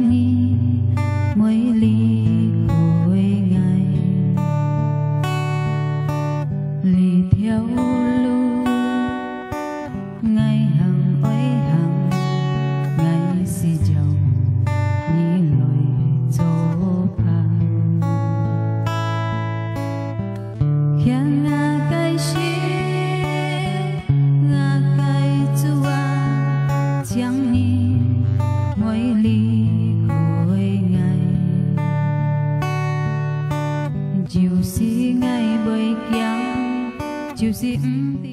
你美丽可爱，你条路愛行愛行，愛是就你來做伴，向我介紹，我介主啊，將你美麗可愛，就是愛袂驚，就是唔知。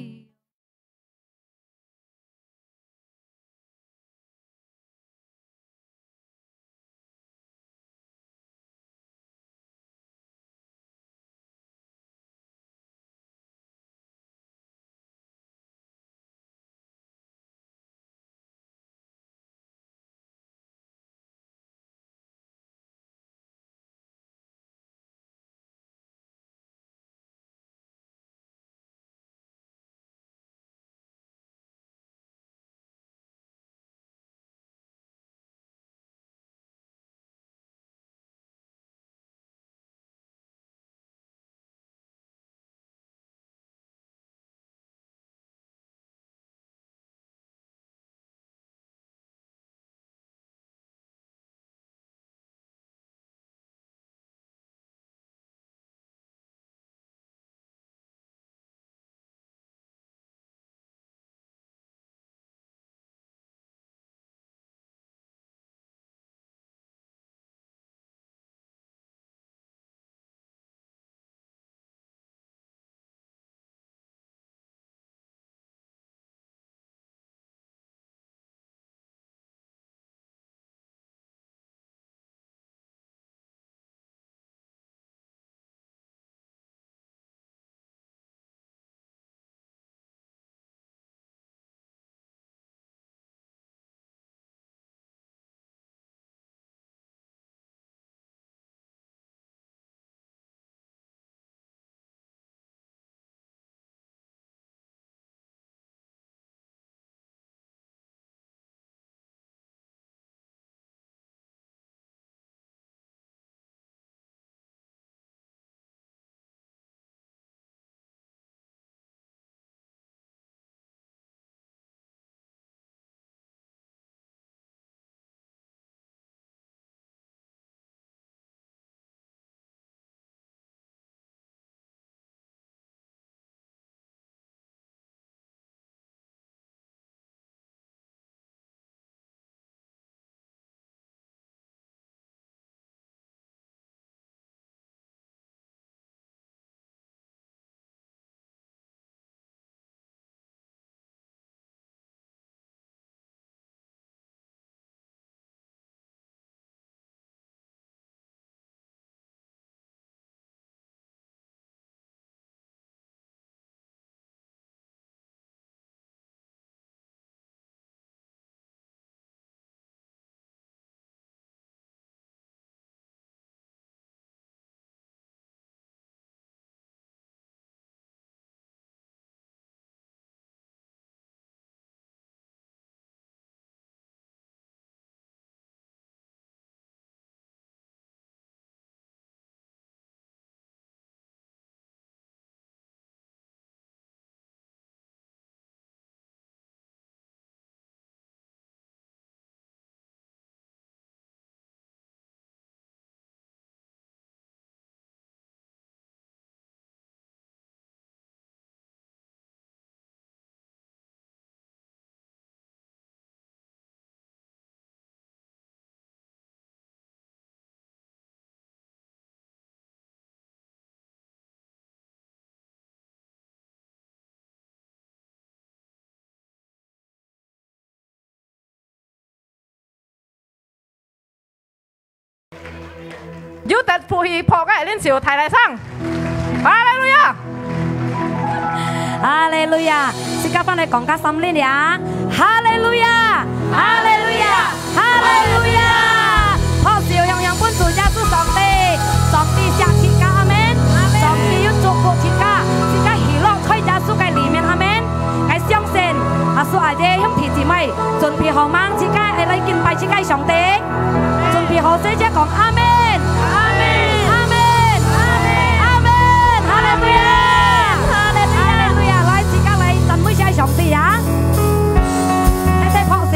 有得ผู้ฮีพอก็เล่นสิวไทยไรสร้างฮาเลลูยาฮาเลลูยาสิกาฟังในกองกาซัมลินยาฮาเลลูยาฮาเลลูยาฮาเลลูยาพ่อเสียวยังปุ่นสู่ยาสู้สองตีจากชิกาอาเมนสองตียุจุกุชิกาหิลองค่อยยาสู้ไก่หลีเมนอาเมนไก่เซียงเซนอาสู้อาเดยยงผีจีไม่จนผีหอมังชิกาไอไรกินไปชิกาสองเตจน和四只講阿門，阿門，阿門，阿門，阿門，哈利路亞，哈利路亞，來自家嚟讚美晒上帝啊！睇睇撲少。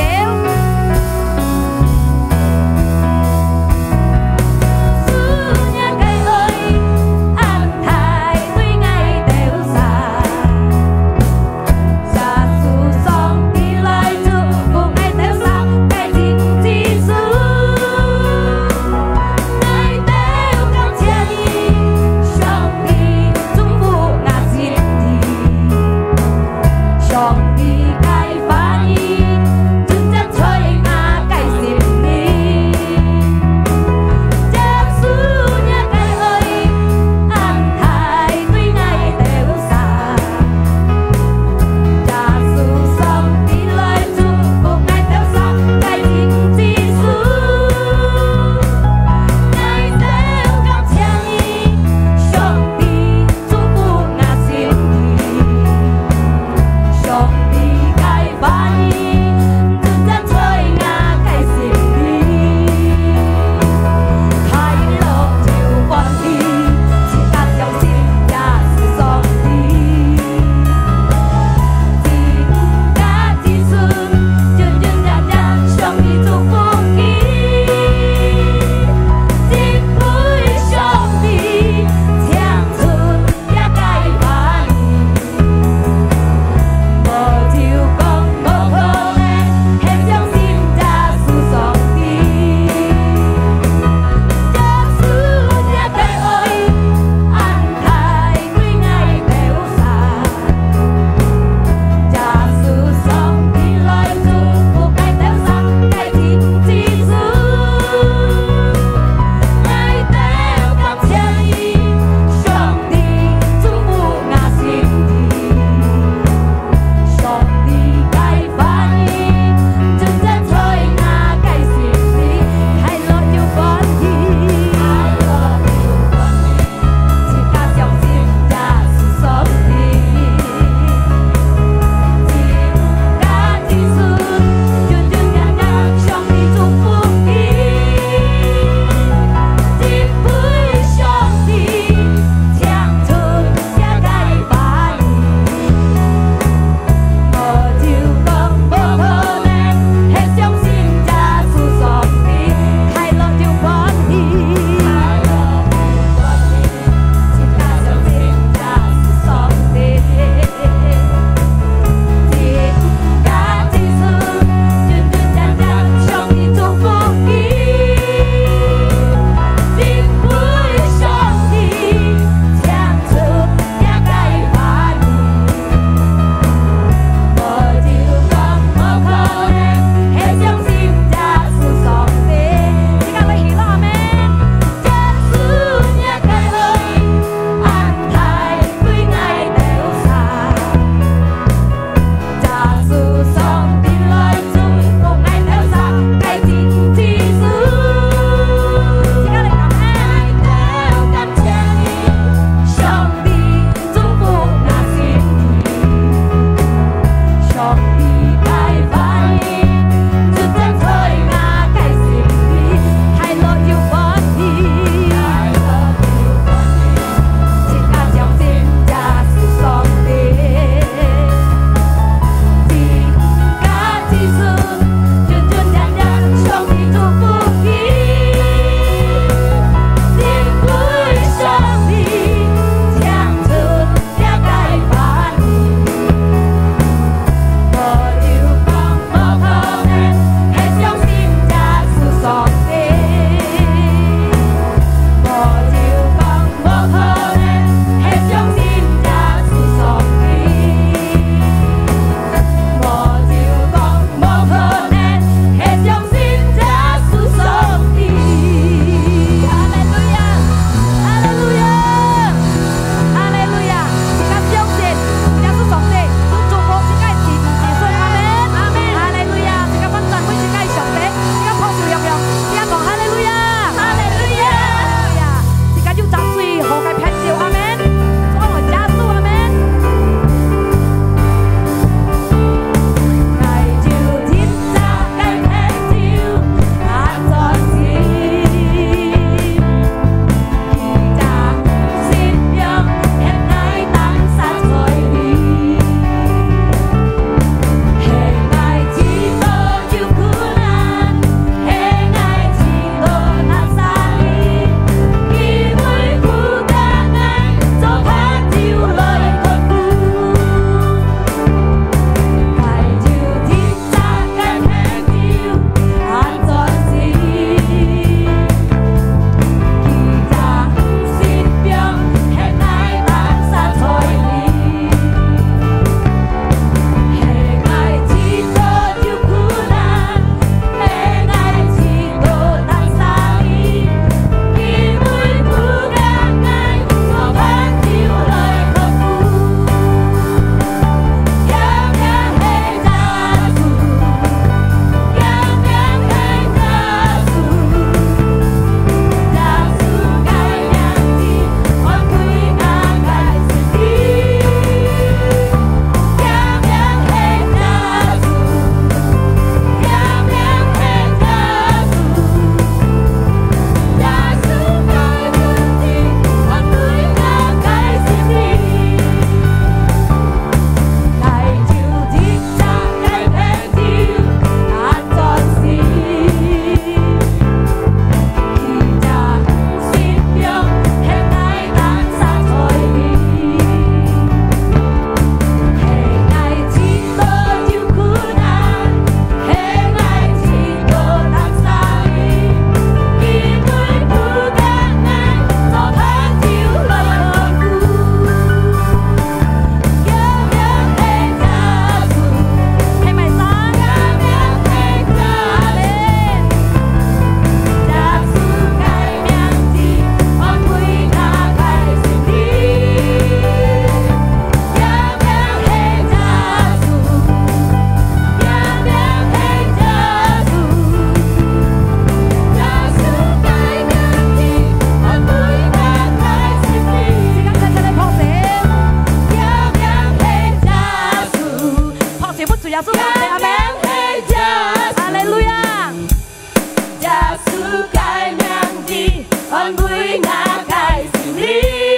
安慰我的心里。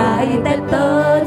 爱得多。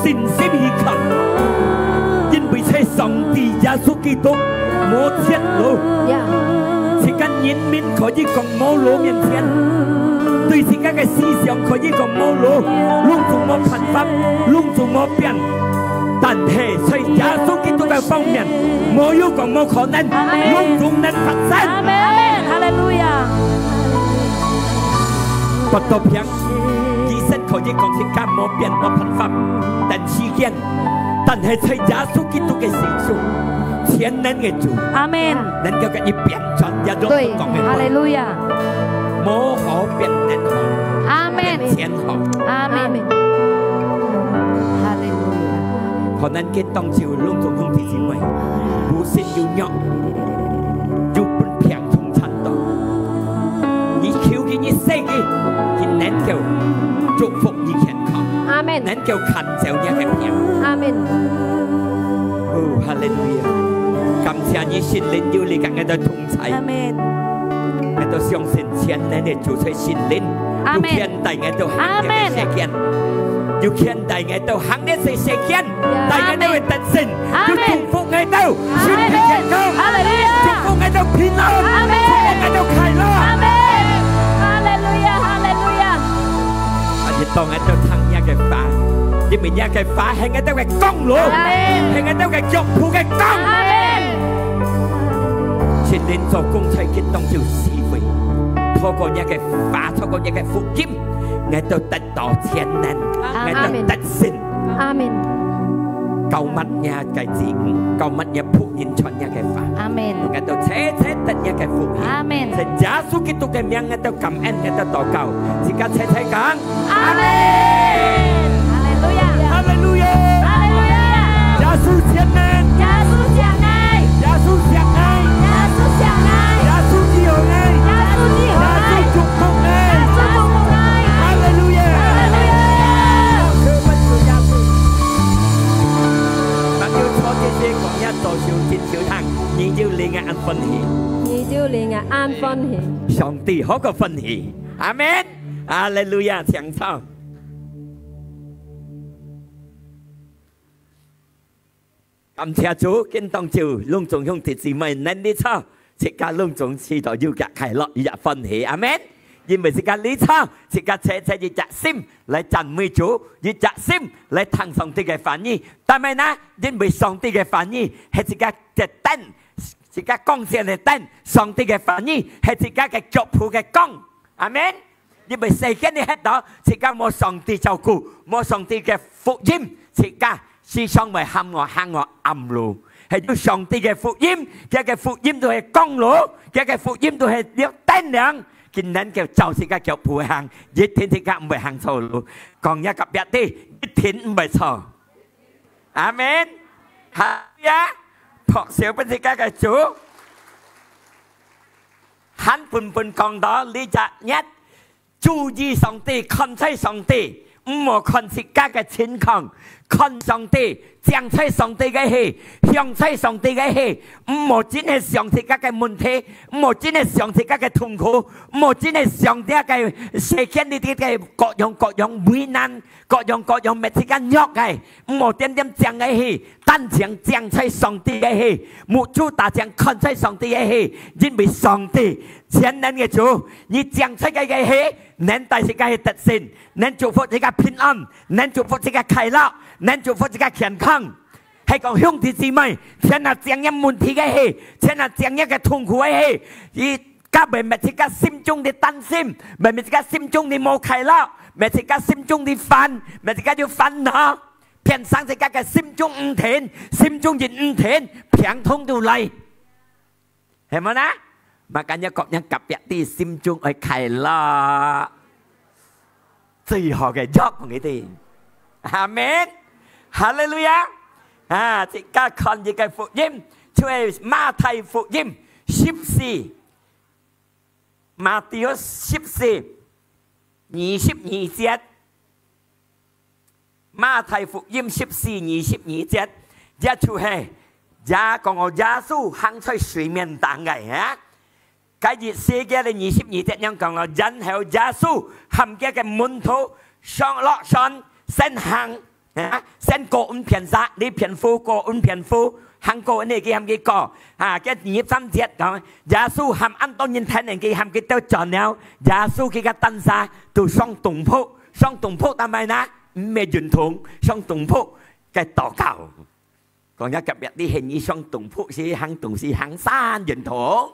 信心依靠，因为在上帝耶稣基督冇铁路，是跟人民可以讲冇路面前，对自家嘅思想可以讲冇路，拢仲冇辦法，拢仲冇變，但係在耶穌基督嘅方面，冇有講冇可能，拢仲能發生。阿門，哈利路亞。不多平，醫生可以講是間冇變冇辦法，但時間，但係在耶穌基督嘅時數。全能嘅主，阿門，能夠嘅一變轉也都講嘅，哈利路亞，冇可變能好，阿門，全好，阿門，哈利路亞。可能見當朝攏總兄弟姊妹，無線要弱，要本平從產道，你求見你世界，佢能夠祝福你健康，阿門，能夠看照你嘅平，阿門，哦，哈利路亞。感謝你心靈有你咁嘅同在，我都相信全能嘅主在心靈，要現代我都行呢個世界，要現代我都行呢個世界，但我都會得勝，要祝福我都身體健康，祝福我都平安，祝福我都快樂。哈利路亞，哈利路亞。我哋當我都聽一個話，因為一個話係我都嘅功勞，係我都嘅腳步嘅功。前年做公差嘅當做思維，透過一個法，透過一個福音，我都得到全能，我都得勝。阿門。救乜嘢嘅字，救乜嘢僕人傳一個法。阿門。我都切切得一個福音。阿門。在耶穌基督嘅名，我都感恩，我都禱告。自家切切講。阿門。哈利路亞。哈利路亞。哈利路亞。耶穌全能。耶穌相愛。耶穌相愛。相愛，耶穌之後愛，耶穌之後愛，耶穌祝福愛，耶穌祝福愛，哈利路亞，哈利路亞。求問主耶穌，我要坐這些講一座小天小堂，你要你嘅安歡喜，你要你嘅安歡喜，上帝好個歡喜，阿門，哈利路亞，唱唱。感謝主，見當朝隆重兄弟姊妹能力操，即刻隆重期待要日快樂，要日歡喜，阿門。因為即刻呢操，即刻切切要日心嚟讚美主，要日心嚟聽上帝嘅反應。但係呢，因為上帝嘅反應係即刻嘅燈，即刻光線嘅燈，上帝嘅反應係即刻嘅腳步嘅光，阿門。因為世間呢喺度，即刻冇上帝照顧，冇上帝嘅福音，即刻。思想為行我暗路，係要上帝嘅福音，嘅福音都係光路，嘅福音都係有燈亮，見人叫就自家腳步行，一天自家唔會行錯路，講一個別啲，一天唔會錯，阿門，係啊，學小本自家嘅主，喊半講到呢隻一，注意上帝，看睇上帝，唔好看自家嘅情況。看上帝，將在上帝嘅戲，向在上帝嘅戲，唔好只係上自家嘅問題，唔好只係上自家嘅痛苦，唔好只係上自家嘅世間呢啲嘅各樣為難，各樣咩之間喐嘅，唔好點點將嘅戲，單將在上帝嘅戲，冇主打將看在上帝嘅戲，因為上帝全能嘅主，你將在嘅戲，能帶自家嘅得勝，能祝福自家平安，能祝福自家快樂。能祝福自家健康，係講兄弟姊妹，全係將一問題嘅戲，全係將一個痛苦嘅戲，而家咪自家心中嘅擔心，咪自家心中嘅冇快樂，咪自家心中嘅煩，咪自家要煩惱，變成自家嘅心中唔甜，心中亦唔甜，病痛到嚟，係咪呢？Makanya各人特別啲心中係快樂，最好嘅喐同你哋，阿門。哈利路亞！啊，即刻看呢個福音，就係馬太福音14，馬太14 22節，馬太福音14 22節，一就係也講我耶穌行在水面上嘅啊！今日世界嘅22節樣講我人後耶穌含嘅門徒上落山先行。sen cô phiền giá đi phiền phu cô phiền phu hàng cô này kia ham cái cỏ cái nhịp xăm chết đó giá su ham ăn to nhìn thấy này kia ham cái tao chọn nhau giá su cái tân xa từ song tùng phụ ta mai ná mê dùn thùng song tùng phụ cái tỏ cầu còn nhá cặp biệt đi hình như song tùng phụ si hàng tùng si hàng san dùn thổ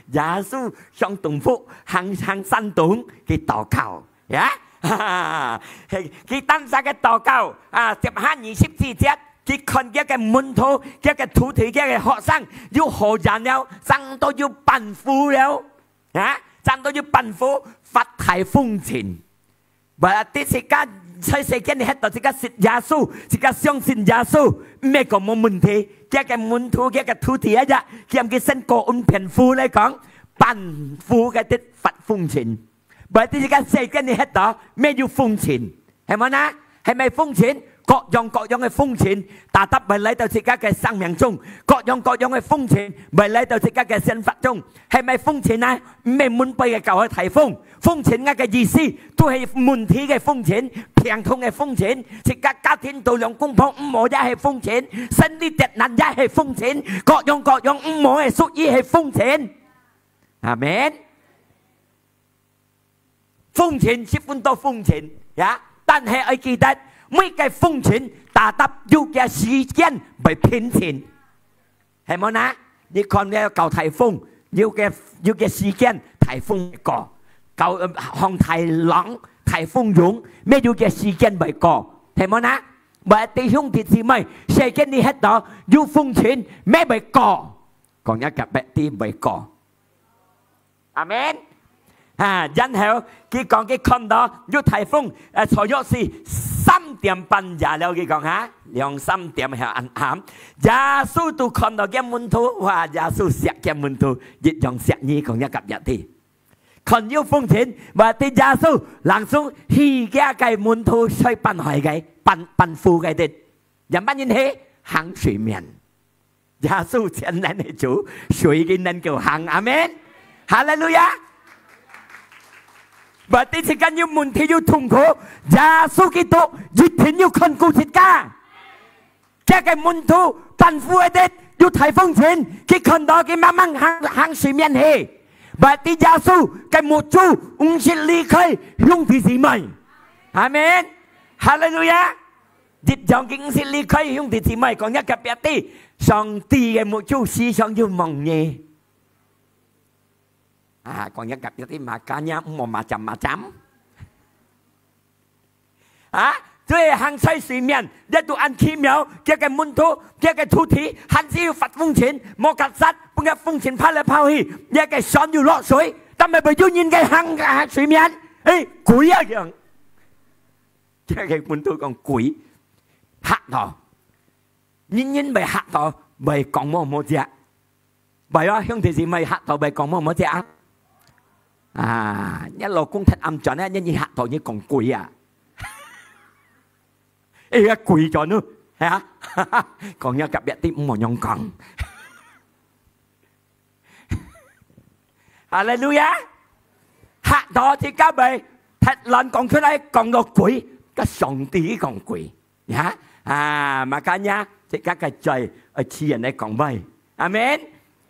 giá su song tùng phụ hàng san tùng cái tỏ cầu cái tân xa cái tỏ cầu tiếp hát nhị ship thi chết cái con cái môn thô cái thủ thị cái họ sang yêu hồ giàn nhau sang tôi yêu bản phuแล้วsang tôi yêu bản phu phát thải phong trình và tí sĩ caใช้cái này hết rồi sĩ ca xịt giá su sĩ ca xiong xin giá su mấy có một môn thế cái môn thô cái thủ thị ấy dạ cái sân cổ phiền phu này con bản phu cái tiết phát phong trình bởi tí sĩ caใช้cái này hết rồi mấy yêu phong trình hay mà na hay mấy phong trình各樣嘅風錢，但得咪嚟到自家嘅生命中，各樣嘅風錢，咪嚟到自家嘅生活中，係咪風錢啊？咩滿背嘅舊去提風，風錢嘅意思都係滿體嘅風錢，平痛嘅風錢，自家家庭度量公婆唔好一係風錢，身啲敵人一係風錢，各樣唔好係屬於係風錢，阿們。風錢十分多風錢呀，但係要記得。每個風錢打得要嘅時間被騙錢，係冇นะ？你看呢舊颱風，要嘅時間颱風過，舊航颱浪、颱風湧，咩要嘅時間被過，係冇นะ？咪弟兄弟姊妹，世間你喺度要風錢咩被過，講一個別啲被過，阿們。然後佢講佢看到要颱風，坐咗是3點半日了，佢講嚇2-3點係暗暗，耶穌都看到嘅門徒，哇！耶穌錫嘅門徒，一樣錫你講一夾日啲，看要風錢，話啲耶穌冷鬆起嘅門徒水奔海嘅奔富嘅啲，人班人起行水面，耶穌前人嚟做水嘅人叫行，阿們，哈利路亞。bởi vì chỉ cần như muốn thì như thùng khổ giá số kỹ tố dịch thì như khẩn cụ thịt ca cái muốn thu tàn phu ấy tết như thầy phong trình cái khẩn đó cái mà mang hàng suy miên hề bởi vì giá số cái một chú ung xin ly khơi hung thì gì mày amen hallelujah dịch dòng cái ung xin ly khơi hung thì gì mày còn nhắc cặp biệt tí xong tì cái một chú xí xong như mong nhé còn nhắc gặp cái mà cá nhá mà chấm最行西水面一度按奇妙cái門徒cái土地還是要發風錢冇夾實半個風錢拋嚟拋去一個船要落水但係被要nhìn cái行水面鬼一樣cái門徒講鬼嚇到nhìn被嚇到被講冇隻bởi đó兄弟姊妹嚇到被講冇隻一路公踢暗咗咧，一嚇到你講鬼啊！而家鬼咗nữa，係啊，講一夾一啲唔冇用講。哈利路亞，嚇到啲家咪踢爛講出嚟，講到鬼，個上帝講鬼，呀，makanya啲家嘅罪，似人嚟講咪，阿們，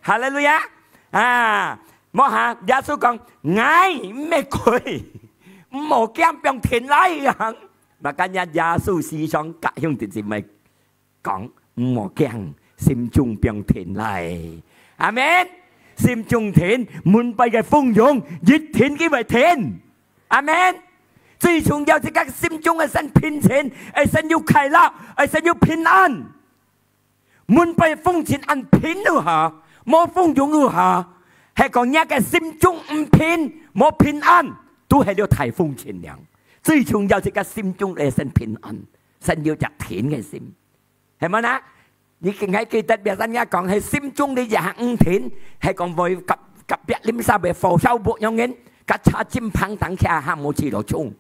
哈利路亞，摸下耶穌講嗌咩鬼，冇驚變天嚟樣。Makanya耶穌時常教兄弟姊妹講冇驚，心中變天嚟。阿們，心中天，滿背嘅風湧，熱天幾為天。阿們，最重要係個心中嘅神平靜，神要快樂，神要平安。滿背風前安平如何？冇風湧如何？係講一個心中唔平冇平安，都係要颱風前涼。最重要係個心中嘅神平安，神要入天嘅心，係咪啊？你淨係記得別人家講係心中嘅人天，係講會及別念沙嘅火燒木樣嘅，吉叉尖棒等佢下冇知道衝，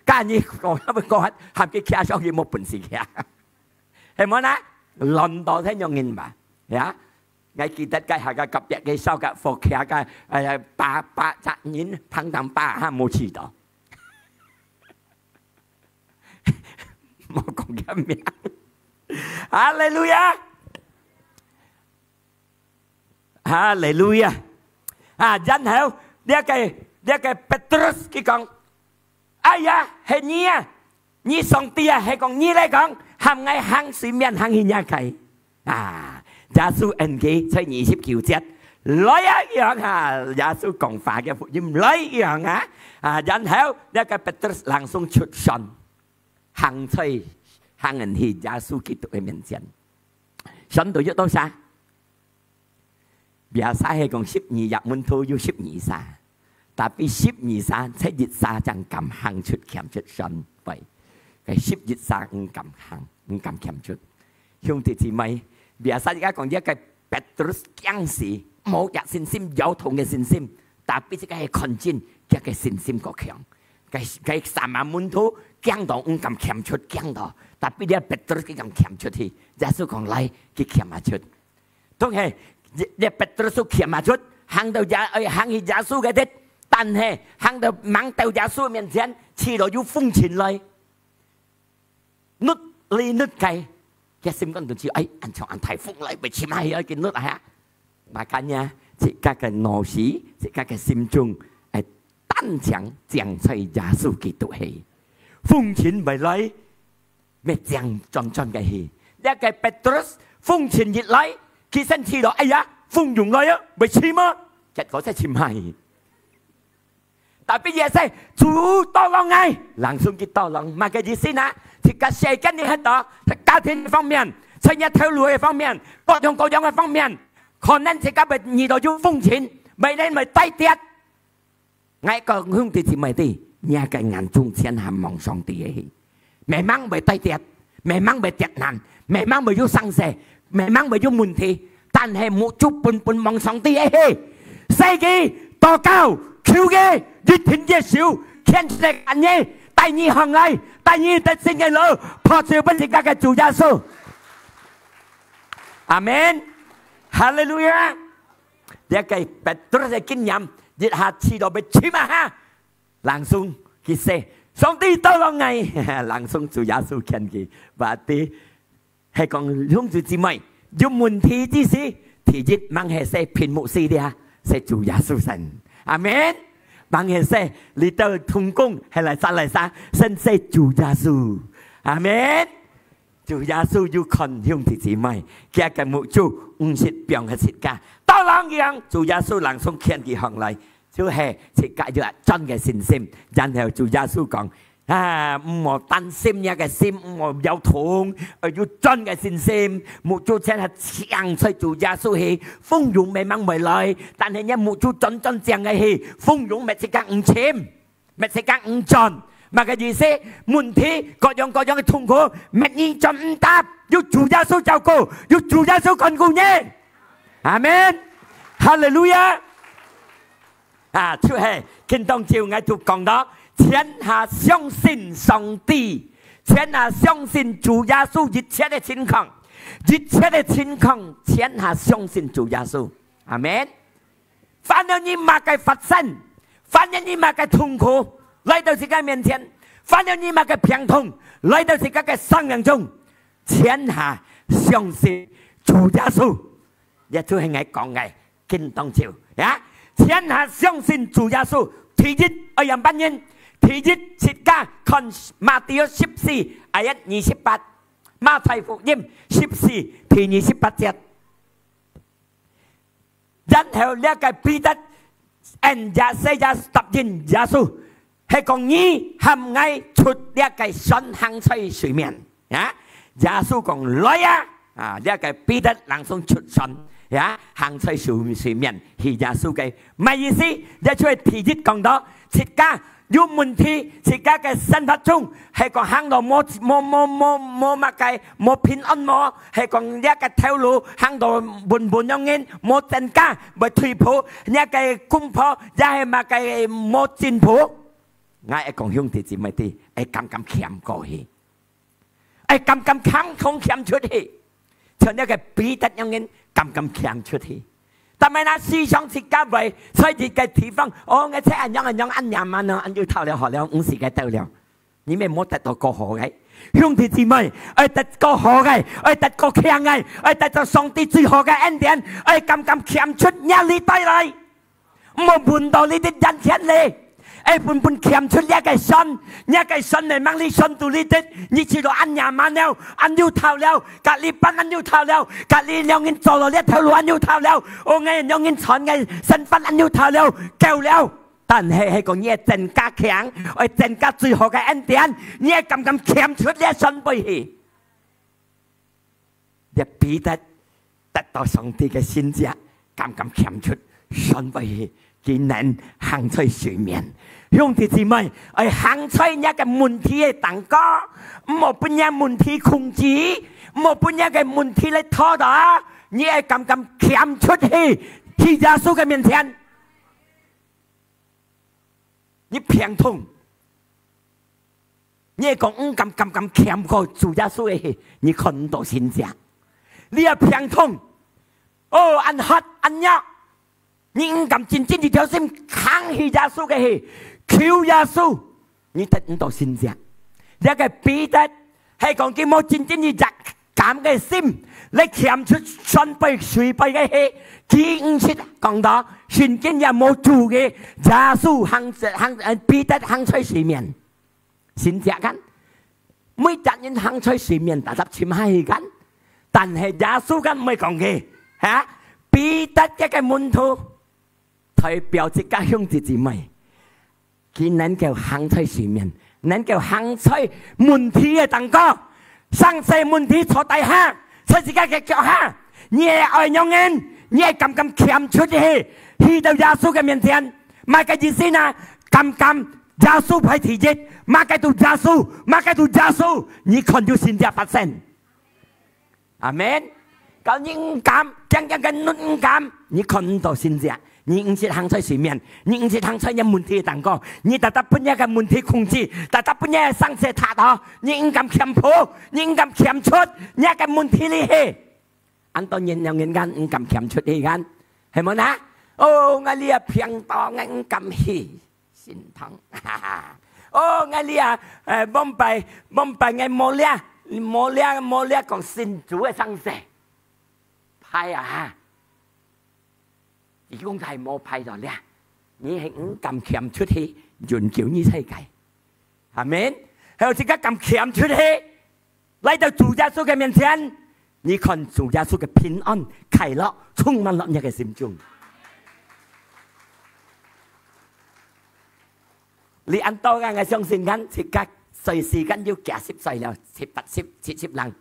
假如講一個下佢佢上去冇本事嘅，係咪啊？輪到聽樣嘅嘛，呀？ngay khi tất cả hai cái cặp cái sau cả phổ khía cái ba chặt nhìn phăng tầm ba ha một chỉ đó 冇講嘅名。哈利路亞，哈利路亞。然後呢個Petrus佢講：哎呀，係你啊！你上帝啊，係講你嚟講，行喺行水面行去哪計？耶穌恩佢在29節。來一樣耶穌講法嘅福音來一樣然後呢個Petrus langsung出神，行人去耶穌基督嘅面前。神到咗多少？biasa係講12日門徒有12沙，tapi 12沙即日沙將咁行出欠出神喂，係11沙唔敢行，唔敢欠出。兄弟姊妹，biasa而家講一個Petrus驚死。冇日信心，有同嘅信心，但必須係看見嘅信心個強。佢3萬門徒驚到唔敢欠出，驚到，但必啲Petrus佢咁欠出去，耶穌講嚟佢欠下出。當係啲Petrus欠下出，行到行去耶穌嘅啲，但係行到猛到耶穌面前，遲來要風前來，nuốt ly nuốt cây，嘅心講到知，anh chọn anh thầy phúc lại bị chim hay ở cái nuốt à？Makanya jika ke nosi, jika ke sim trung, tan chẳng chẳng xây giá su kỳ tụ hề. Phong chiến bởi lấy, mẹ chẳng tròn cái hề. Để cái Petrus, phong chiến dịch lấy, khi sân thi đó, phong dùng lấy á, bởi chim á, chắc có sẽ chim hay. Tại bây giờ sẽ, chú to lòng ngay, langsung cái to lòng, mà cái gì xin á, thì cả xe cái này hết đó, thì cả thiên phong miền, xây nhà theo lùi phong miền, có dòng phong miền. Còn nên thì các bạn nhìn到要風險，咪你咪低跌。我個兄弟姊妹哋，nhà cái眼中先係望上帝嘅，未掹咪低跌，未掹咪跌難，未掹咪要生死，未掹咪要問題，但係冇足半望上帝嘅，世紀多高，求嘅越天越少，天石人嘅第二行禮，第二特性嘅路，破照不是家嘅主耶穌，阿門。Hallelujah. Dia kay Petrus ay kinyam, dit hati do becima ha. Langsung kise, song ti tolong ngay. Langsung chủ Giêsu khen ki. Berarti hay còn không chủ chỉ mày, dùng môn thi chi si, thì dit mang hệ xe pin mộ si dia, sẽ chủ Giêsu sanh. Amen. Mang hệ xe lý tơ thùng cung hay là xa, sanh sẽ chủ Giêsu. Amen. Chủ Giêsu yêu con兄弟姊妹，佢嘅目標唔係病係食家，當然樣主Giêsu能從天嘅行嚟，就係食家要真嘅信心。然後主Giêsu講唔好擔心一個心，唔好有痛，要真嘅信心。目標先係強勢主Giêsu係豐容未掹未來，但係一目標真正嘅係豐容未食家唔簽，未食家唔盡。mà cái gì sẽ muốn thi có dòng cái thùng khổ mẹ nhìn chấm đáp yêu chủ gia số chào cô yêu chủ gia số con cô nhé amen hallelujah chú hệ kinh tông chiều ngày thuộc còn đó thiên hạ相信上帝天下相信主耶穌一切的情況天下相信主耶穌 amen 反正你嘛嘅發生反正你嘛嘅痛苦來到自己面前，反正你嘛嘅病痛，來到自己嘅生命中，天下相信主耶穌，亦都係我講嘅經當朝呀。天下相信主耶穌，第一我人班人，第一設家看馬太14ayat 28，馬太福音14第28節，然後呢個彼得 and 24答應耶穌。係講你含愛出呢個神行在水面啊！耶穌講來呢個彼得能送出神行在水面，係耶穌嘅咩意思？耶穌係第一講到，切家有問題，切家嘅生活中係講行到冇乜嘅冇平安冇，係講呢個條路行到半樣嘢冇增加，冇退步，呢個公婆也係乜嘅冇進步。我係講兄弟姊妹啲，係咁欠過去，係咁欠出去，像呢個彼得咁樣咁欠出去。但係那思想設計為所以嘅地方，我嘅車人樣按要頭了學了，唔是嘅到了，你咪冇得到過河嘅。兄弟姊妹，得個好嘅，得個強嘅，得就上帝最好嘅恩典，咁強出壓力帶嚟，唔好換到呢啲人錢嚟。半強出一個神嚟掹你信到呢啲，你知道按廿萬了，按要頭了，隔離班按要頭了，隔離兩人做落呢條路按要頭了，我哋兩人傳嘅身份按要頭了，夠了。但係講你真加強，真加最好嘅恩典，你咁強出呢神背去，你彼得得到上帝嘅先知，咁強出神背去。技能行出水面，兄弟姊妹，行出一個問題嘅蛋糕，唔好俾人問題控制，唔好俾人嘅問題嚟拖打，你係咁強出去耶穌嘅面前，你平通，你係講咁強過主耶穌嘅，你看唔到真正，你係平通，按黑按弱。你咁真正一條心扛起耶穌嘅氣，求耶穌，你得唔到先正。一個彼得係講佢冇真正一隻咁嘅心，你強出雙臂水臂嘅氣，佢唔識講到，聖經也冇做嘅耶穌行彼得行出水面，先正緊。每個人行出水面，大家潛下去緊，但係耶穌緊唔係講嘅嚇，彼得一個門徒。代表這家兄弟姊妹，佢能夠行出水面，能夠行出問題嘅蛋糕，生死問題坐底下，在自己嘅腳下，你係愛用人，你係咁強出去到耶穌嘅面前，乜嘅意思呢？咁耶穌派提議，乜嘅到耶穌，你看到先至發生，阿門。咁你敢，將嘅敢，你看唔到先至。你唔是行出水面，你唔是行出一問題嘅蛋糕，你特登半夜嘅問題控制，特登半夜生死塔哦，你唔敢強迫，你唔敢強出，你個問題嚟嘅，按當然有人間唔敢強出嚟間，係咪啊？我呢平當唔敢去，心疼，我呢蒙蔽嘅冇叻講信主嘅生死，係啊！如果係冇派到咧，你係唔咁強出去，潤叫呢世界，係咪？係我自己咁強出去，嚟到主耶穌嘅面前，你看主耶穌嘅平安、快樂充滿落你嘅心中。你按多嘅相信緊，自己隨時間要80歲了，80、70人。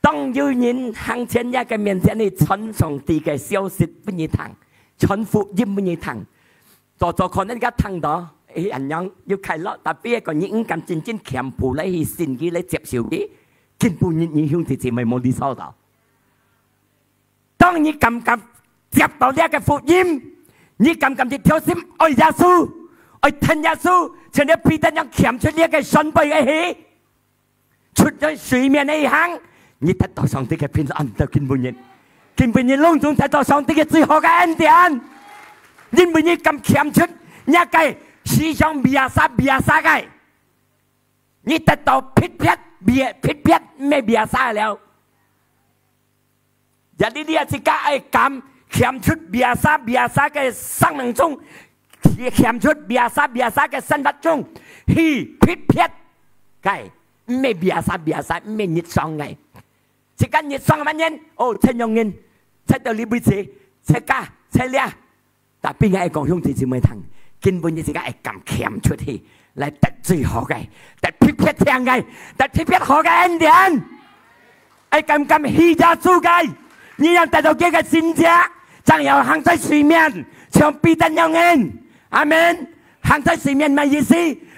當有人行前一個面前，你傳上帝嘅消息不你聽，傳福音不你聽，做可能而家聽到人樣要快樂，但係一個人唔敢真正強迫你去信佢嚟接受佢，根本你兄弟姊妹冇理收到。當你敢接到呢一個福音，你敢去挑戰愛耶穌，愛聽耶穌，像你彼得咁強出呢一個信背嘅氣，出咗水面嚟行。你得到上帝嘅平安，就根本你隆重得到上帝嘅最好嘅恩典。因為你咁強出一個思想別沙嘅，你得到撇咩別沙了。有啲啲自己係咁強出別沙嘅生命中，強出別沙嘅生活中，去撇嘅咩別沙咩熱喪嘅。這間熱喪乜嘢？哦，陳用人，出到呢輩子，出家，出叻，但邊個係講兄弟姊妹聽？根本你自己係咁強出去，嚟得最好嘅，得撇聽嘅，得撇好嘅恩典，係咁希耶穌嘅，你要得到幾個先知，仲有行在水面，像彼得有人，阿門。行在水面咩意思？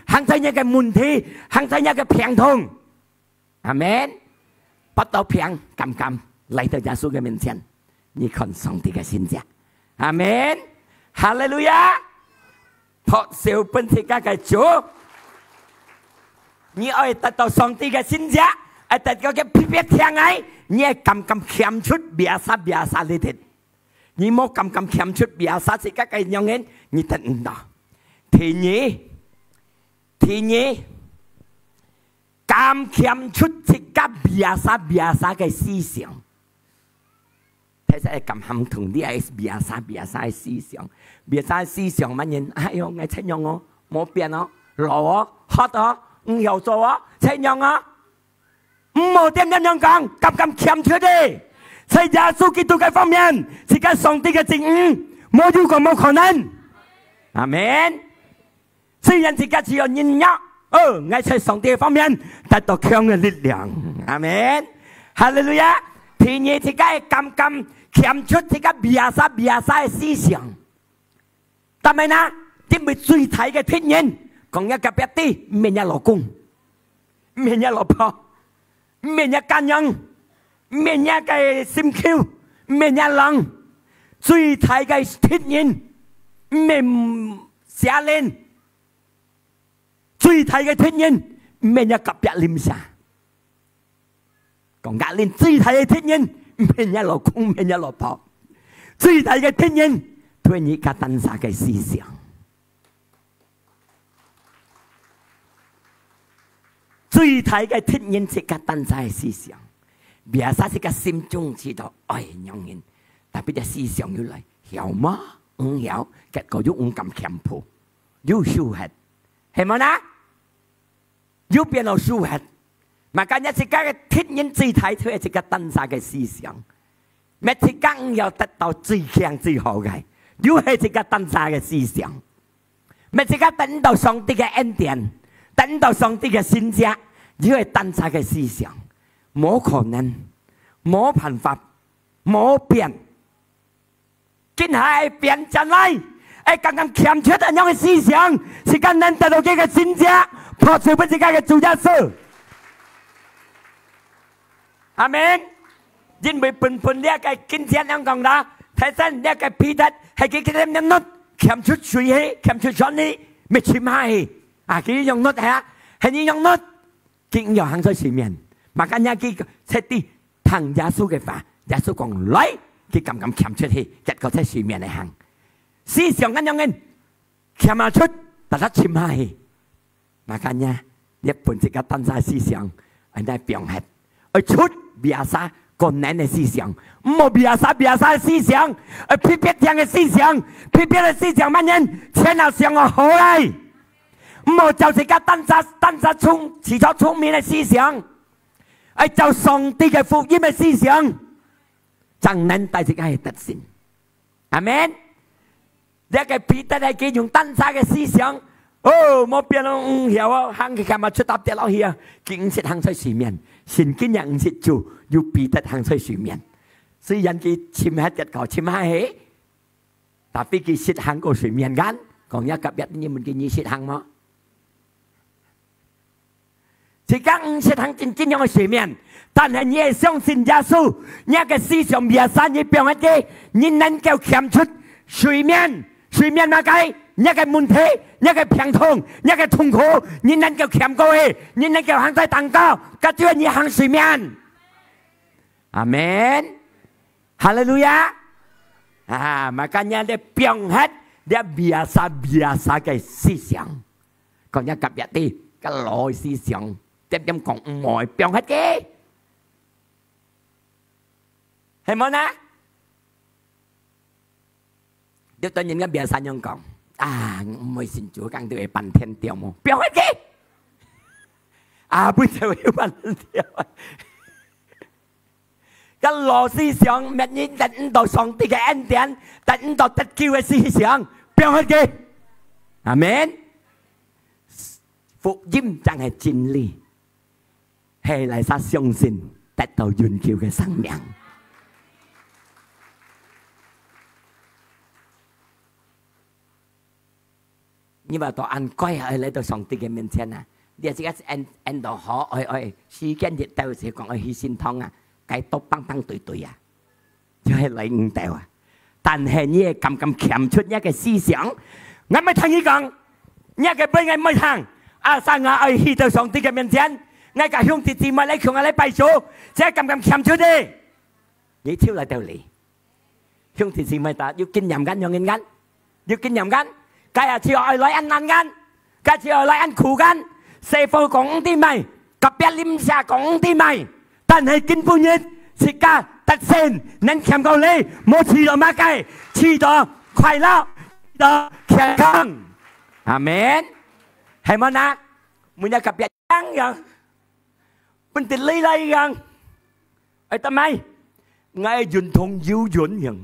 行在一個問題，行在一個平通，阿門。不到平咁嚟到耶穌嘅面前，你看上帝嘅先知，阿門，哈利路亞，托小本自家嘅主，你愛得到上帝嘅先知，愛得到嘅撇聽嘅，你係咁強出別沙呢啲，你冇咁強出別沙自家嘅樣人，你得唔到。第二，咁咁欠出一個別沙嘅思想。睇實係咁含同啲係別沙嘅思想，別沙思想乜嘢？哎呦，我親用我冇變哦，老哦，黑哦，唔有做哦，親用哦，唔好點樣講，咁欠出啲，在耶穌基督嘅方面，自己上帝嘅正義，冇有個冇可能，阿門。雖然自己只有軟弱，我在上帝嘅方面得到強嘅力量，阿門。哈利路亞，天爺自己咁欠出自己別沙嘅思想，但係呢，因為最大嘅天然，講一個別啲，唔係一老公，唔係一老婆，唔係一家人，唔係一個心橋，唔係一人，最大嘅天然，唔係寫lên，最大嘅天然，唔係一個別念啥，講壓lên最大嘅天然。唔係一老公，唔係一老婆，最大嘅天然對你家當下嘅思想，最大嘅天然係家當下嘅思想。別啥係個心中知道愛養人，但係啲思想要嚟曉嗎？唔曉，結果要咁強迫，要輸血，係咪啦？要變到輸血。mà cả nhà自己嘅天然最大佢係自己當下嘅思想，每自己要得到最強最好嘅，要係自己當下嘅思想，每自己等到上帝嘅恩典，等到上帝嘅聖者，要係當下嘅思想，冇可能，冇辦法，冇變，今係變進嚟，係剛剛欠缺咁樣嘅思想，是咁能得到佢嘅聖者，破除不自己嘅主耶穌。阿門，因為本呢個今天香港啦，睇真呢個彼得係幾點樣攞欠出水氣，欠出水呢，咪欠下氣，啊幾樣攞係啊，係呢樣攞，經由行在前面，嘛間呀幾切啲聽耶穌嘅話，耶穌講嚟，佢咁欠出氣，一個喺前面嚟行，思想咁樣嘅欠下出，但係欠下氣，嘛間呀日本自己當晒思想，係在表現。出別沙個人嘅思想，唔好別沙嘅思想，批評聽嘅思想，批評嘅思想乜嘢？請到上個好嚟，唔好就自己當下遲咗聰明嘅思想，就上帝嘅福音嘅思想，真能帶自己去得勝。阿門。呢個彼得係佢用當下嘅思想。冇變咯，有啊，行佢咁啊出答跌落去啊，佢唔識行在前面，神經人唔識做，要彼得行在前面。雖然佢潛下一個潛下起，但係佢識行過前面間，講一夾一你們見你識行嗎？自己唔識行真正嘅前面，但係你係相信耶穌，你嘅思想別晒你變一啲，你能夠欠出水面乜計？一個問題，一個病痛，一個痛苦，你能夠扛過去，你能夠行在蛋糕，跟住你行水面。阿門，哈利路亞。啊，makanya dia pionghat, dia biasa cái思想。còn一夾一啲個內思想，點講唔愛pionghat嘅，係冇啦？啲對人嘅biasa yang講。唔會信主講到係半天掉麼？不要去嘅，本就要半天掉。個羅思想，乜嘢等到上帝嘅恩典，等到得救嘅思想，不要去嘅。阿門。福音就係真理，係嚟撒相信得到永久嘅生命。nhưng mà tụi anh quay lại lấy tụi sòng tiền mình xem nè, dia chỉ anh đồ họ ơi si kiến dịch tao sẽ còn hy sinh thong à, cái tốt băng tuổi à, cho hay lấy ngân tao à,但係呢咁強出一個思想，我咪聽你講，一個俾我咪聽，生我去到上帝嘅面前，我個兄弟姊妹嚟同我嚟拜主，即係咁強出啲，你挑嚟到嚟，兄弟姊妹ta要kinh nghiệm緊，用緊，要經驗緊。cái à chiều ai lấy ăn gan, cái chiều lấy ăn củ gan, xe phơi cũng đi mày, กับเปียลิมชาของที่ใหม่แต่ให้กินผู้หญิงสิกาตัดเส้นนั้นแคมเกาหลีโมชีดอมาไกชีดอควายแล้วดอแข็งขังอาเมนให้มันนะมึงจะกับเปียยังยังมันติดเลยยังไอ้ทำไมไงยุนทงยูยุนยัง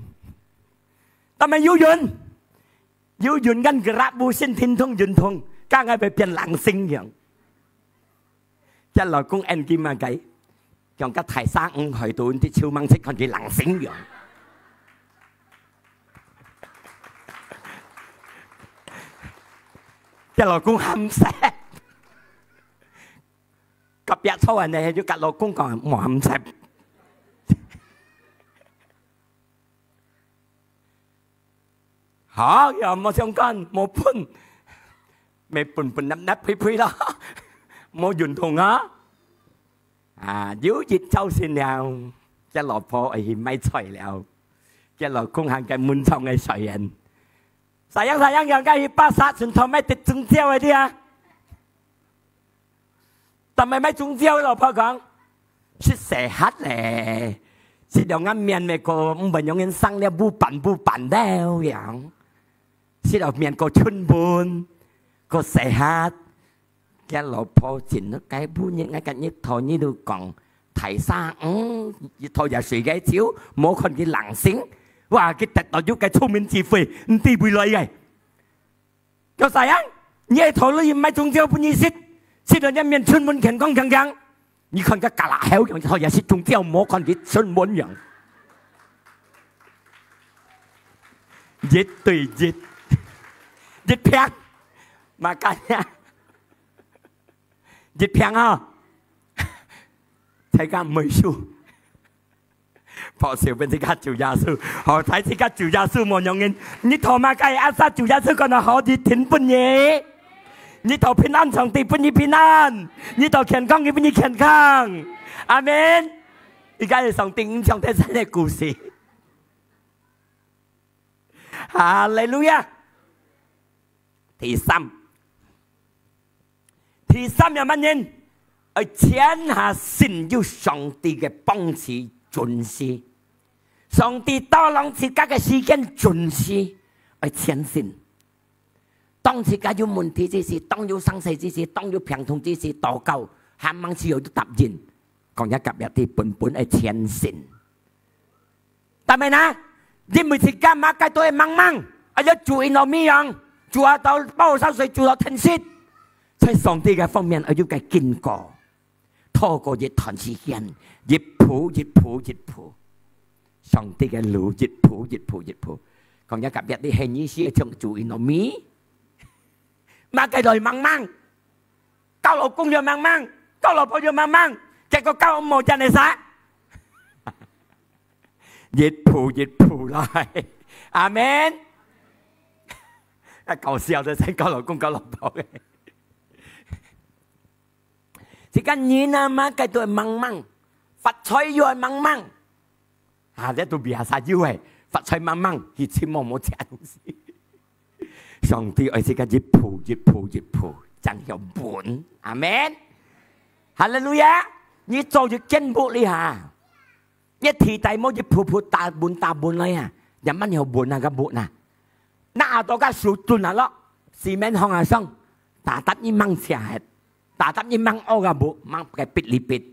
ทำไมยูยุนกันกระบูเส้นทินทงยุนทงก้าไงไปเปลี่ยนหลังซิงยังจะหลอกกุ้งเอ็นกินมาไกtrong các thầy sáng ông hỏi tôi thì chưa mang thích con cái lẳng xính vậy cái lò cũng hâm xe cặp vợ thôi này chứ cả lò cũng còn mò hâm xe hả giờ mà xong con một phun mẹ phun nắm nắp phi đó mua dùn thùng á dưới dịch châu xin nào cho lọ phô ấy mấy xoay lẹo cho lọ cung hàng cái mun xong ngay xoay anh sayang yang cái ba sát xin thọ mấy tịch trúng tiêu ấy đi à tầm mấy trúng tiêu lọ phô con xí xẻ hát lẹ xí đầu ngắm miền mẹ cô bệnh nhân nhân sang lẹ bu bản đeo vậy xí đầu miền cô chun buồn cô xẻ hát cái lọ phô chỉnh nó cái bu những cái nhất thôi như được còn thầy xa thôi giờ suy cái chiếu mỗi con cái lặng xính và cái tật đó giúp cái thông minh chi phí ti bùi lợi vậy có sai á như thôi là mấy trung tiêu bùi xích rồi nhân miền xuân muốn khen con găng như con cái cả là héo thôi giờ xích trung tiêu mỗi con cái xuân muốn nhận giết tùy giết phèn mà cả nhà giết phèn à thầy ca mới su phò siêu bên thầy ca chủ gia sư họ thấy thầy ca chủ gia sư một nhóm nhân như thọ mà cái ác sát chủ gia sư còn là họ đi thỉnh bún nhé như thọ bình an song ti bún nhé bình an như thọ khen khang như bún nhé khen khang amen thì cái là song ti trong thế giới này故事Hallelujah thì xăm là乜嘢？而天下神要上帝嘅幫持準時，上帝多讓自家嘅時間準時而前進。當自家有問題之時，當有生死之時，當有病痛之時，禱告，喊猛之後都答應，講一夾一啲本而前進。但係呢，因為自家馬街都係掹，而家住喺度咩樣？住喺度包水，住到停息。在上帝嘅方面，我要嘅經過，透過一段時間，越鋪，上帝嘅路越鋪。講一夾一啲係意思，將注意到咪？mà cái đời mang, cao老公又mang，高老婆又mang，結果高冇真係啥，越鋪來，阿們，搞笑就係高老公高老婆嘅。時間nhìn mà cái tuổi mang Phật chơi rồi mang để tôi bị sao chứ vậy Phật chơi mang thì chỉ mong một chuyện gì上帝愛世界越鋪真有本阿們哈利路亞你做越進步你下一提大冇越鋪大本來啊人乜有本啊個本啊那到個數頓啊咯市面行下生打得一蚊錢係打得一蚊歐個本蚊嘅別離別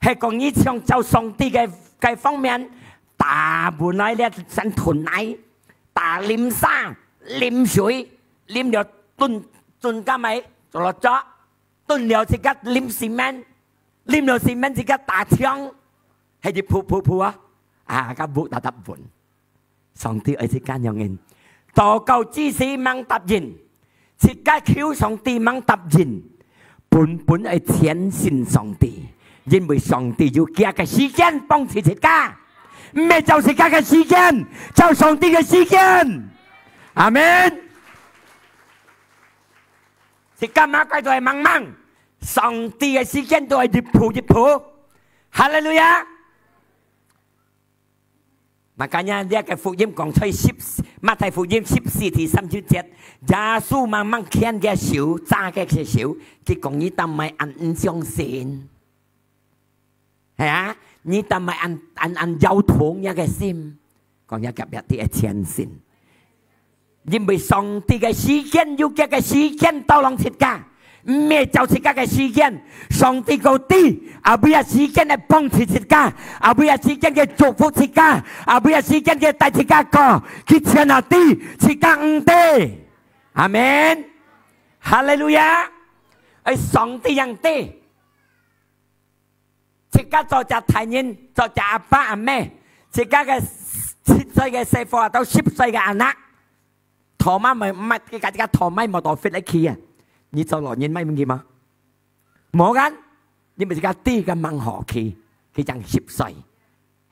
係講你想做上帝嘅方面打本來咧身團奶打淋沙淋水淋了燉加米做落咗燉了即刻淋ซีเมนต์淋了ซีเมนต์即刻打槍係啲鋪啊個部打本上帝愛即間有人禱告之時掹答應即刻求上帝掹答應本係前信上帝因為上帝要加嘅時間幫持即家唔係就是加嘅時間就上帝嘅時間阿們即家馬街都係掹上帝嘅時間都係越鋪哈利路亞 Makanya dia ke Phúc音講出馬太福音14:37，耶穌慢慢牽嘅手，揸嘅手，佢講你當咪唔相信，係啊？你當咪按有同一個心，講一夾一啲嘅虔誠，因為上帝嘅時間要嘅時間到攏切㗎。唔係就自家嘅時間，上帝個啲，阿妹啊時間嚟幫助自家，阿妹啊時間嘅祝福自家，阿妹啊時間嘅帶自家個，佢請阿啲，自家唔得，阿門，哈利路亞，係上帝樣啲，自家做隻大人，做隻阿爸阿媽，自家嘅7歲嘅細貨到10歲嘅阿囡，頭媽咪唔係佢自家頭媽冇到 fit 嚟企啊！你做老人咩問題嗎？冇㗎，你咪自家低嘅掹學期，佢就10歲，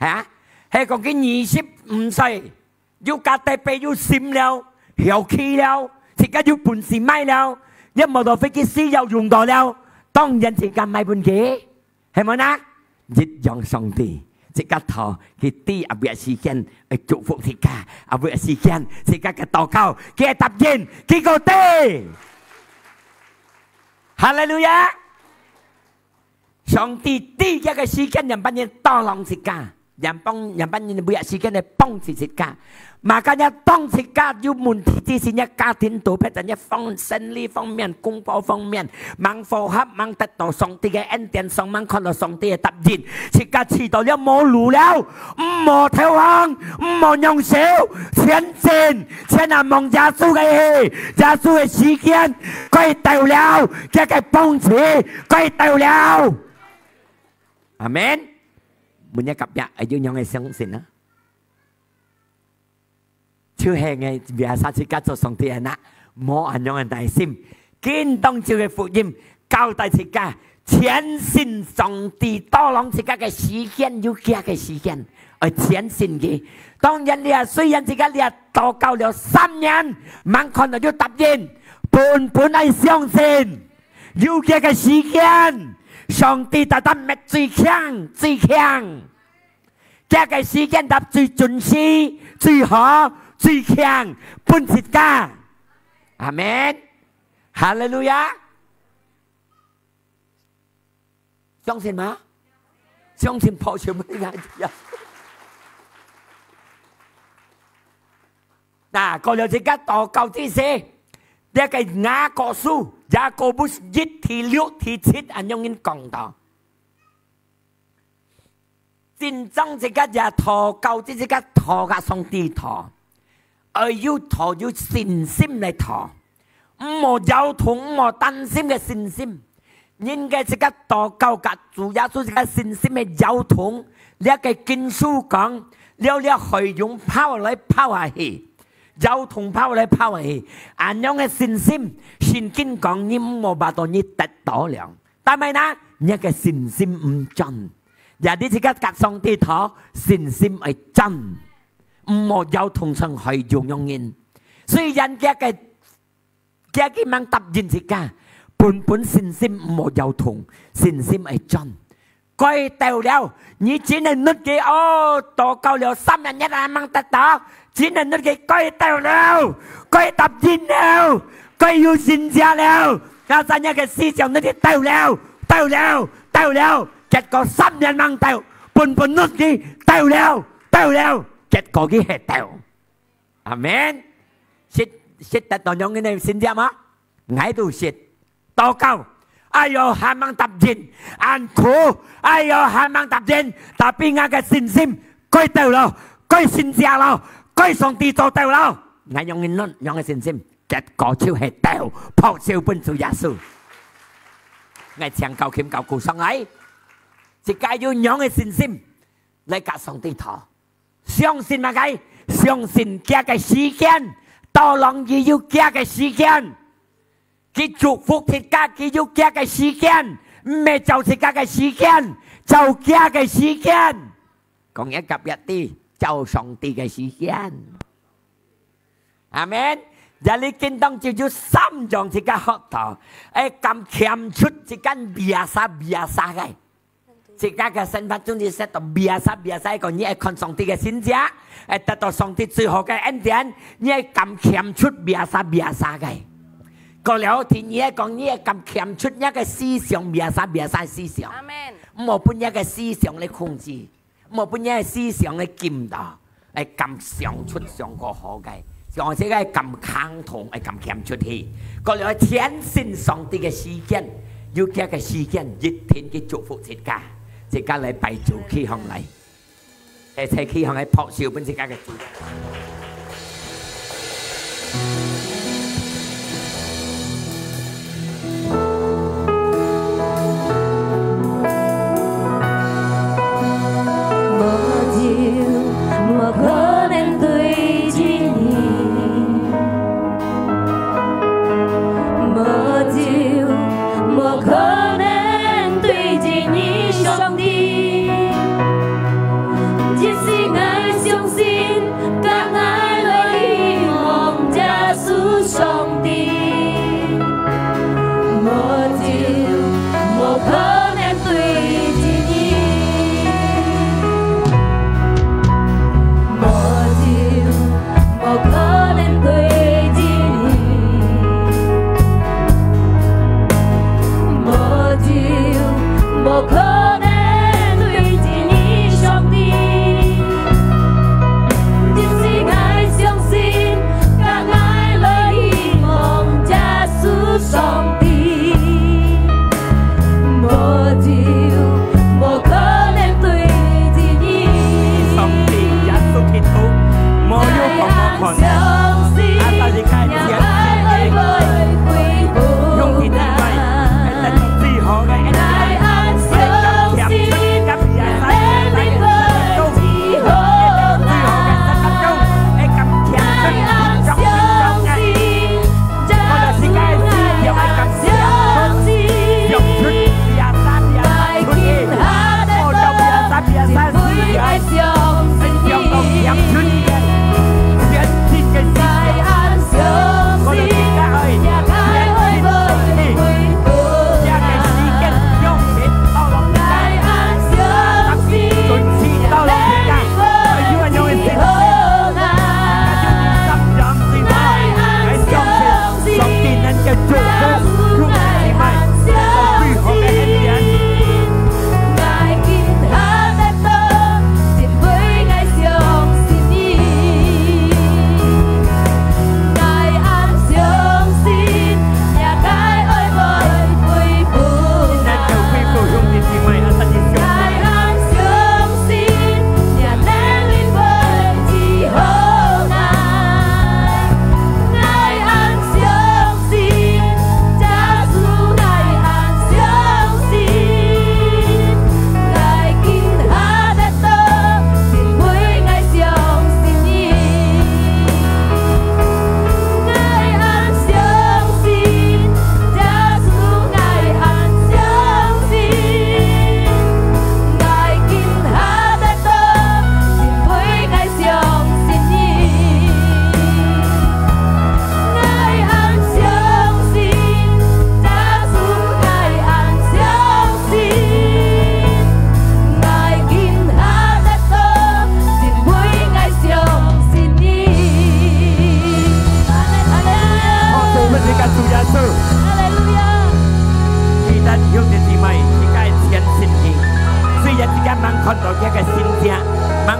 嚇，係講佢25歲，要隔地俾要閃了，又企了，自家要半時買了，一冇到飛機師又用到了，當然自家買半機，係咪啊？一樣上帝，自家頭佢低阿邊時間去祝福自家，阿邊時間自家嘅禱告，佢答應，佢個低。哈利路亞！上帝第一個時間人幫人多攏自家，人幫人每日時間嚟幫助自家。mà cả nhà當自家要門之前一家庭度譬如一方生理方面、公保方面，盲符合盲得到上帝嘅恩典，上盲看到上帝嘅答應，自家遲到了冇路了，唔冇投降，唔冇用手，前進，前下望耶穌嘅戲，耶穌嘅時間，佢到了，佢嘅幫助，佢到了，阿門。每一個日係要用嘅相信啊！超係嘅biasa自家做上帝人啦，冇人用嘅耐心，見當照嘅福音交代自家，全信上帝多攏自家嘅時間，要加嘅時間，而全信嘅。當然你啊，雖然自家你啊禱告了3年，猛看到要答應，本係相信，要加嘅時間，上帝特登滅最強，最強，加嘅時間答最準時，最好。最強本自家，阿門，哈利路亞，相信嗎？相信破全部嘅嘢。嗱，過了自家禱告之時，呢個雅各書雅各布1:6-7按用英講到，真正自家也禱告之自家禱嘅上帝禱。而要禱要信心嚟禱，唔好有痛唔好擔心嘅信心。應該自己禱告嘅主耶穌自己信心嘅有痛，呢一個經書講，了係用拋嚟拋下去，有痛拋嚟拋下去，咁樣嘅信心，聖經講你唔好把到你得到了，但係呢，呢個信心唔真，有啲自己隔上啲禱，信心係真。唔好有同上係用人，所以人家嘅問答應自家，本信心唔好有同，信心係真。佢到了，你只能擸嘅哦，禱告了3日1夜問得到，只能擸嘅佢到了，佢答應了，佢要信家了，加上一個思想，你哋到了，結果3日問到，本擸嘅到了。結果佢係掉，阿門。説得到用嘅你信啫嘛？喺度説禱告，哎呦係問答應，按苦，哎呦係問答應，但邊個嘅信心佢掉咯，佢信家咯，佢上帝做掉咯，係用嘅論用嘅信心，結果就係掉，破燒本主耶穌，係長cầu kiếm cầu上嚟，自己要用嘅信心嚟夾上帝禱。相信乜嘢？相信加嘅時間，到攏亦要加嘅時間。佢祝福佢家，佢要加嘅時間，唔係就是加嘅時間，就加嘅時間。講一及一啲，就上帝嘅時間。阿門。有你見當就要3樣自己學到，咁簽出自己biasa嘅。自家嘅身份中意識到別晒個，你係看上帝嘅先者，係得到上帝最好嘅恩典，你係咁欠出別晒嘅。過了天，你係講你係咁欠出一個思想別晒思想，冇半一個思想嚟控制，冇半一個思想嚟檢查，係咁想出上個好嘅。而且係咁坑痛，係咁欠出去。過了天信上帝嘅時間，要嘅嘅時間，一天嘅祝福自家。自家嚟拜做起行嚟，誒，睇起行嚟撲笑本自家嘅主。冇可能對住你，冇可能對住你，上帝。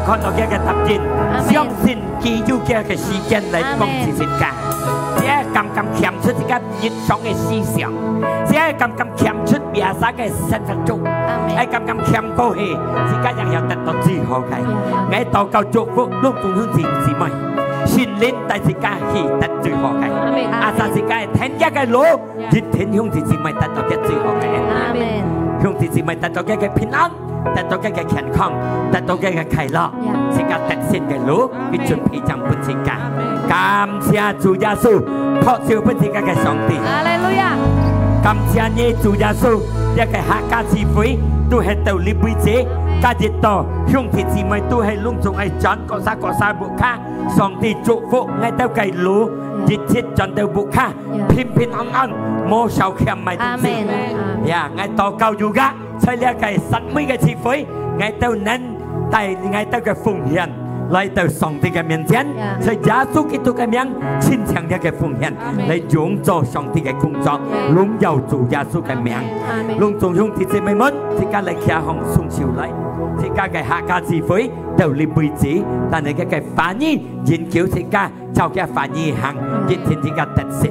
看到嘅答應，相信基督嘅時間嚟幫助自家，只係咁欠出自家日常嘅思想，只係咁欠出別曬嘅生活中，係咁欠過去，自家又有得到最好嘅，我禱告祝福陸眾兄弟姊妹，心靈帶自家去得最好嘅，阿薩自家天家嘅路，一天兄弟姊妹得到嘅最好嘅，兄弟姊妹得到嘅平安。得到嘅健康，得到嘅快樂，自家得勝嘅路，必準備將本自家。感謝主耶穌，托住本自家嘅上帝。哈利路亞！感謝你主耶穌，一個客家智慧都係到呢輩子，加熱到兄弟姊妹都係隆重係轉個沙木卡，上帝祝福我到嘅路，熱切轉到木卡，平平安安，冇受欠咪得事。呀，我禱告อยู่噶。ใช่แล้วไก่สัตว์ไม่ไก่ชีฝอยไงเต้านั้นแต่ไงเต้าไก่奉獻來到上帝嘅面前，在耶穌基督嘅名，親強一嘅奉獻，嚟用做上帝嘅工作，榮耀做耶穌嘅名。隆重用弟兄妹們，自家嚟騎行送潮嚟，自家嘅客家智慧就呢輩子，但係嘅反應研究自家就嘅反應行，一天自家特色，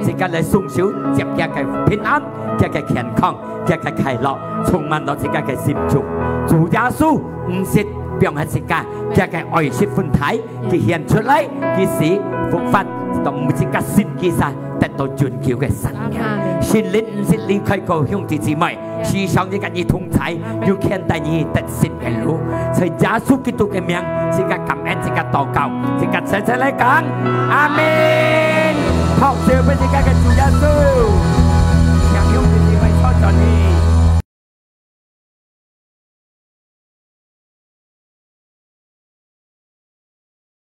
自家嚟送潮接嘅平安，嘅健康，嘅快樂，充滿到自家嘅心中。做耶穌唔係。表現自家嘅愛惜歡體，佢顯出嚟，佢使復發同每一個新嘅神得到尊敬嘅神。神靈唔係離開個兄弟姊妹，時常一個兒同在，要看待你得勝嘅路。在耶穌基督嘅名，自家感恩，自家禱告，自家齊齊嚟講，阿門。學習俾自家嘅主耶穌，讓兄弟姊妹操作你。